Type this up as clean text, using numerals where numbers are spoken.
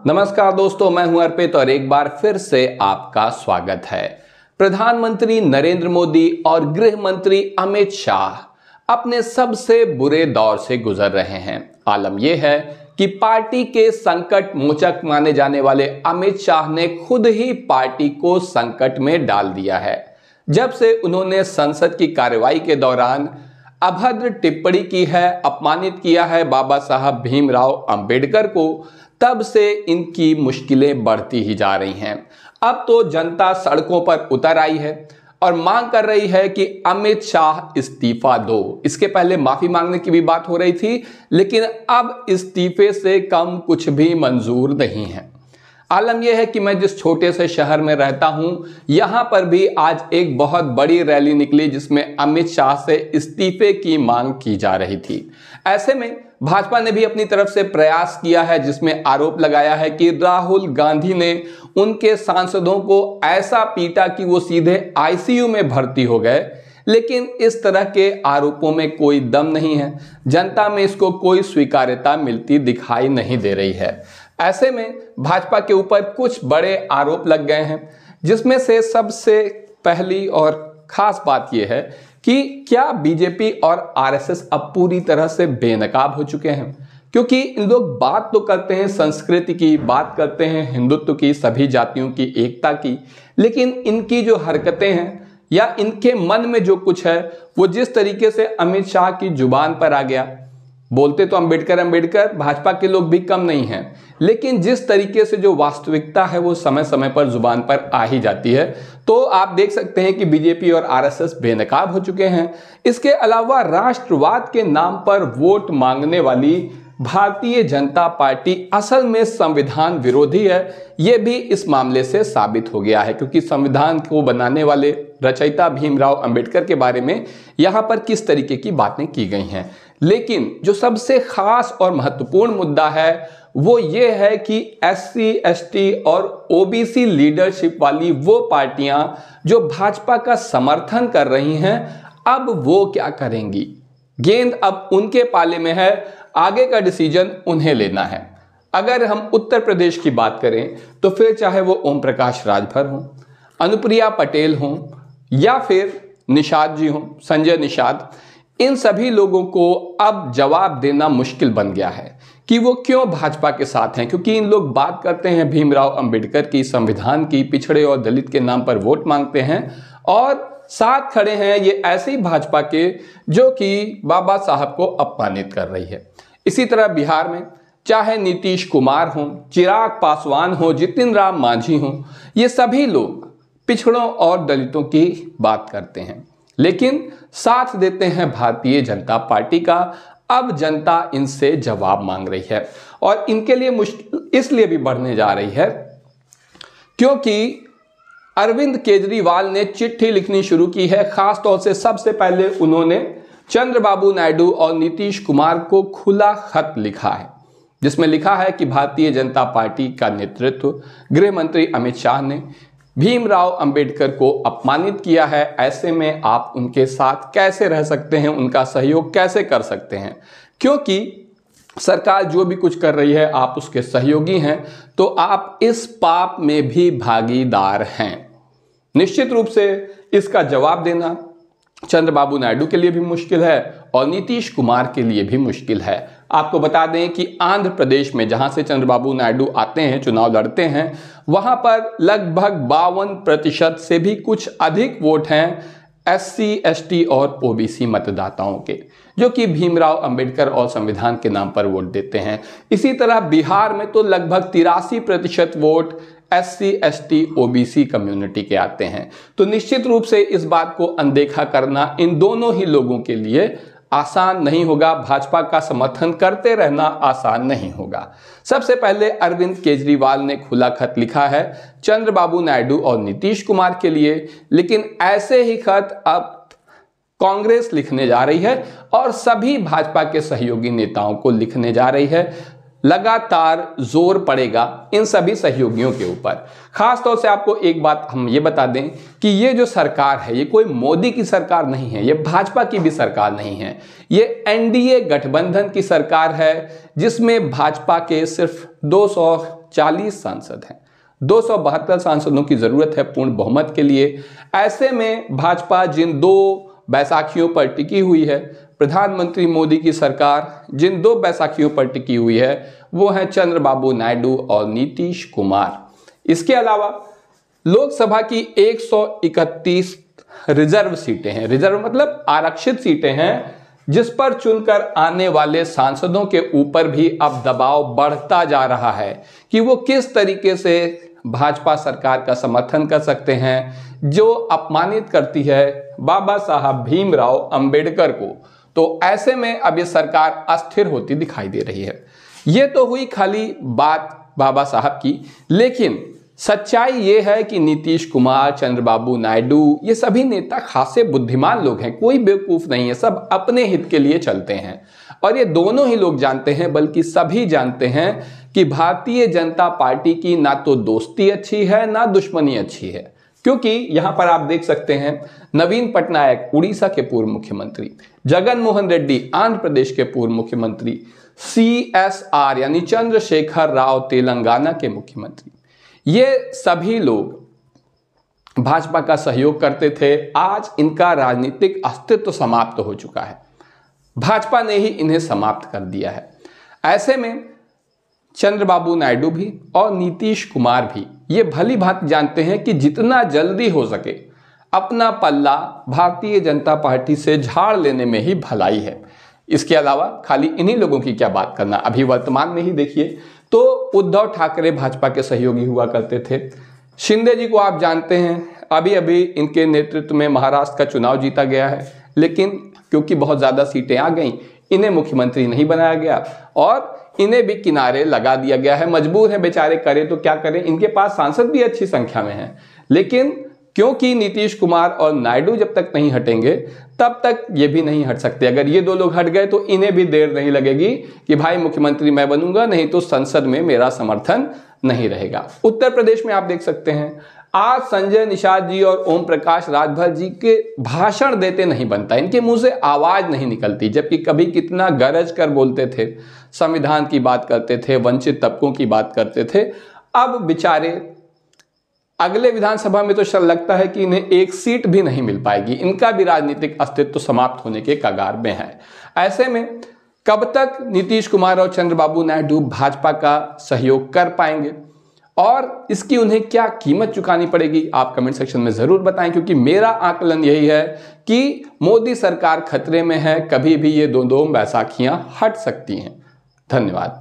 नमस्कार दोस्तों, मैं हूं अर्पित और एक बार फिर से आपका स्वागत है। प्रधानमंत्री नरेंद्र मोदी और गृह मंत्री अमित शाह अपने सबसे बुरे दौर से गुजर रहे हैं। आलम यह है कि पार्टी के संकट मोचक माने जाने वाले अमित शाह ने खुद ही पार्टी को संकट में डाल दिया है। जब से उन्होंने संसद की कार्रवाई के दौरान अभद्र टिप्पणी की है, अपमानित किया है बाबा साहब भीमराव अंबेडकर को, तब से इनकी मुश्किलें बढ़ती ही जा रही हैं। अब तो जनता सड़कों पर उतर आई है और मांग कर रही है कि अमित शाह इस्तीफा दो। इसके पहले माफी मांगने की भी बात हो रही थी, लेकिन अब इस्तीफे से कम कुछ भी मंजूर नहीं है। आलम यह है कि मैं जिस छोटे से शहर में रहता हूं, यहां पर भी आज एक बहुत बड़ी रैली निकली जिसमें अमित शाह से इस्तीफे की मांग की जा रही थी। ऐसे में भाजपा ने भी अपनी तरफ से प्रयास किया है, जिसमें आरोप लगाया है कि राहुल गांधी ने उनके सांसदों को ऐसा पीटा कि वो सीधे आईसीयू में भर्ती हो गए। लेकिन इस तरह के आरोपों में कोई दम नहीं है। जनता में इसको कोई स्वीकार्यता मिलती दिखाई नहीं दे रही है। ऐसे में भाजपा के ऊपर कुछ बड़े आरोप लग गए हैं, जिसमें से सबसे पहली और खास बात यह है कि क्या बीजेपी और आरएसएस अब पूरी तरह से बेनकाब हो चुके हैं। क्योंकि इन लोग बात तो करते हैं संस्कृति की, बात करते हैं हिंदुत्व की, सभी जातियों की एकता की, लेकिन इनकी जो हरकतें हैं या इनके मन में जो कुछ है, वो जिस तरीके से अमित शाह की जुबान पर आ गया। बोलते तो अंबेडकर अंबेडकर भाजपा के लोग भी कम नहीं हैं, लेकिन जिस तरीके से जो वास्तविकता है वो समय समय पर जुबान पर आ ही जाती है। तो आप देख सकते हैं कि बीजेपी और आरएसएस बेनकाब हो चुके हैं। इसके अलावा राष्ट्रवाद के नाम पर वोट मांगने वाली भारतीय जनता पार्टी असल में संविधान विरोधी है, यह भी इस मामले से साबित हो गया है। क्योंकि संविधान को बनाने वाले रचयिता भीमराव अंबेडकर के बारे में यहाँ पर किस तरीके की बातें की गई हैं। लेकिन जो सबसे खास और महत्वपूर्ण मुद्दा है वो ये है कि एससी, एसटी और ओबीसी लीडरशिप वाली वो पार्टियां जो भाजपा का समर्थन कर रही हैं, अब वो क्या करेंगी। गेंद अब उनके पाले में है, आगे का डिसीजन उन्हें लेना है। अगर हम उत्तर प्रदेश की बात करें तो फिर चाहे वो ओम प्रकाश राजभर हों, अनुप्रिया पटेल हों या फिर निषाद जी हों, संजय निषाद, इन सभी लोगों को अब जवाब देना मुश्किल बन गया है कि वो क्यों भाजपा के साथ हैं। क्योंकि इन लोग बात करते हैं भीमराव अंबेडकर की, संविधान की, पिछड़े और दलित के नाम पर वोट मांगते हैं, और साथ खड़े हैं ये ऐसी भाजपा के जो कि बाबा साहब को अपमानित कर रही है। इसी तरह बिहार में चाहे नीतीश कुमार हों, चिराग पासवान हो, जितिन राम मांझी हों, ये सभी लोग पिछड़ों और दलितों की बात करते हैं, लेकिन साथ देते हैं भारतीय जनता पार्टी का। अब जनता इनसे जवाब मांग रही है और इनके लिए मुश्किल इसलिए भी बढ़ने जा रही है क्योंकि अरविंद केजरीवाल ने चिट्ठी लिखनी शुरू की है। खास तौर से सबसे पहले उन्होंने चंद्रबाबू नायडू और नीतीश कुमार को खुला खत लिखा है, जिसमें लिखा है कि भारतीय जनता पार्टी का नेतृत्व गृह मंत्री अमित शाह ने भीमराव अंबेडकर को अपमानित किया है। ऐसे में आप उनके साथ कैसे रह सकते हैं, उनका सहयोग कैसे कर सकते हैं। क्योंकि सरकार जो भी कुछ कर रही है आप उसके सहयोगी हैं, तो आप इस पाप में भी भागीदार हैं। निश्चित रूप से इसका जवाब देना चंद्रबाबू नायडू के लिए भी मुश्किल है और नीतीश कुमार के लिए भी मुश्किल है। आपको बता दें कि आंध्र प्रदेश में जहां से चंद्रबाबू नायडू आते हैं, चुनाव लड़ते हैं, वहां पर लगभग 52% से भी कुछ अधिक वोट हैं एससी, एसटी और ओबीसी मतदाताओं के, जो कि भीमराव अंबेडकर और संविधान के नाम पर वोट देते हैं। इसी तरह बिहार में तो लगभग 83% vote SC, ST, OBC community के आते हैं। तो निश्चित रूप से इस बात को अनदेखा करना इन दोनों ही लोगों के लिए आसान नहीं होगा। भाजपा का समर्थन करते रहना आसान नहीं होगा। सबसे पहले अरविंद केजरीवाल ने खुला खत लिखा है चंद्रबाबू नायडू और नीतीश कुमार के लिए, लेकिन ऐसे ही खत अब कांग्रेस लिखने जा रही है और सभी भाजपा के सहयोगी नेताओं को लिखने जा रही है। लगातार जोर पड़ेगा इन सभी सहयोगियों के ऊपर। खास तौर से आपको एक बात हम ये बता दें कि ये जो सरकार है ये कोई मोदी की सरकार नहीं है, ये भाजपा की भी सरकार नहीं है, ये एनडीए गठबंधन की सरकार है जिसमें भाजपा के सिर्फ 240 सांसद हैं। 272 सांसदों की जरूरत है पूर्ण बहुमत के लिए। ऐसे में भाजपा जिन दो बैसाखियों पर टिकी हुई है, प्रधानमंत्री मोदी की सरकार जिन दो बैसाखियों पर टिकी हुई है वो है चंद्रबाबू नायडू और नीतीश कुमार। इसके अलावा लोकसभा की 131 रिजर्व सीटें हैं, रिजर्व मतलब आरक्षित सीटें हैं, जिस पर चुनकर आने वाले सांसदों के ऊपर भी अब दबाव बढ़ता जा रहा है कि वो किस तरीके से भाजपा सरकार का समर्थन कर सकते हैं जो अपमानित करती है बाबा साहब भीमराव अंबेडकर को। तो ऐसे में अब ये सरकार अस्थिर होती दिखाई दे रही है। ये तो हुई खाली बात बाबा साहब की, लेकिन सच्चाई ये है कि नीतीश कुमार, चंद्रबाबू नायडू, ये सभी नेता खासे बुद्धिमान लोग हैं, कोई बेवकूफ नहीं है, सब अपने हित के लिए चलते हैं। और ये दोनों ही लोग जानते हैं, बल्कि सभी जानते हैं कि भारतीय जनता पार्टी की ना तो दोस्ती अच्छी है ना दुश्मनी अच्छी है। क्योंकि यहां पर आप देख सकते हैं नवीन पटनायक उड़ीसा के पूर्व मुख्यमंत्री, जगन मोहन रेड्डी आंध्र प्रदेश के पूर्व मुख्यमंत्री, CSR यानी चंद्रशेखर राव तेलंगाना के मुख्यमंत्री, ये सभी लोग भाजपा का सहयोग करते थे। आज इनका राजनीतिक अस्तित्व समाप्त हो चुका है, भाजपा ने ही इन्हें समाप्त कर दिया है। ऐसे में चंद्रबाबू नायडू भी और नीतीश कुमार भी ये भली भांति जानते हैं कि जितना जल्दी हो सके अपना पल्ला भारतीय जनता पार्टी से झाड़ लेने में ही भलाई है। इसके अलावा खाली इन्हीं लोगों की क्या बात करना। अभी वर्तमान में ही देखिए तो उद्धव ठाकरे भाजपा के सहयोगी हुआ करते थे। शिंदे जी को आप जानते हैं, अभी अभी इनके नेतृत्व में महाराष्ट्र का चुनाव जीता गया है, लेकिन क्योंकि बहुत ज़्यादा सीटें आ गईं इन्हें मुख्यमंत्री नहीं बनाया गया और इन्हें भी किनारे लगा दिया गया है। मजबूर हैं बेचारे, करें तो क्या करें, इनके पास सांसद भी अच्छी संख्या में हैं, लेकिन क्योंकि नीतीश कुमार और नायडू जब तक नहीं हटेंगे तब तक ये भी नहीं हट सकते। अगर ये दो लोग हट गए तो इन्हें भी देर नहीं लगेगी कि भाई मुख्यमंत्री मैं बनूंगा, नहीं तो संसद में मेरा समर्थन नहीं रहेगा। उत्तर प्रदेश में आप देख सकते हैं आज संजय निषाद जी और ओम प्रकाश राजभर जी के भाषण देते नहीं बनता, इनके मुंह से आवाज नहीं निकलती, जबकि कभी कितना गरज कर बोलते थे, संविधान की बात करते थे, वंचित तबकों की बात करते थे। अब बेचारे अगले विधानसभा में तो लगता है कि इन्हें एक सीट भी नहीं मिल पाएगी, इनका भी राजनीतिक अस्तित्व समाप्त होने के कगार में है। ऐसे में कब तक नीतीश कुमार और चंद्रबाबू नायडू भाजपा का सहयोग कर पाएंगे और इसकी उन्हें क्या कीमत चुकानी पड़ेगी, आप कमेंट सेक्शन में जरूर बताएं, क्योंकि मेरा आकलन यही है कि मोदी सरकार खतरे में है, कभी भी ये दो बैसाखियां हट सकती हैं। धन्यवाद।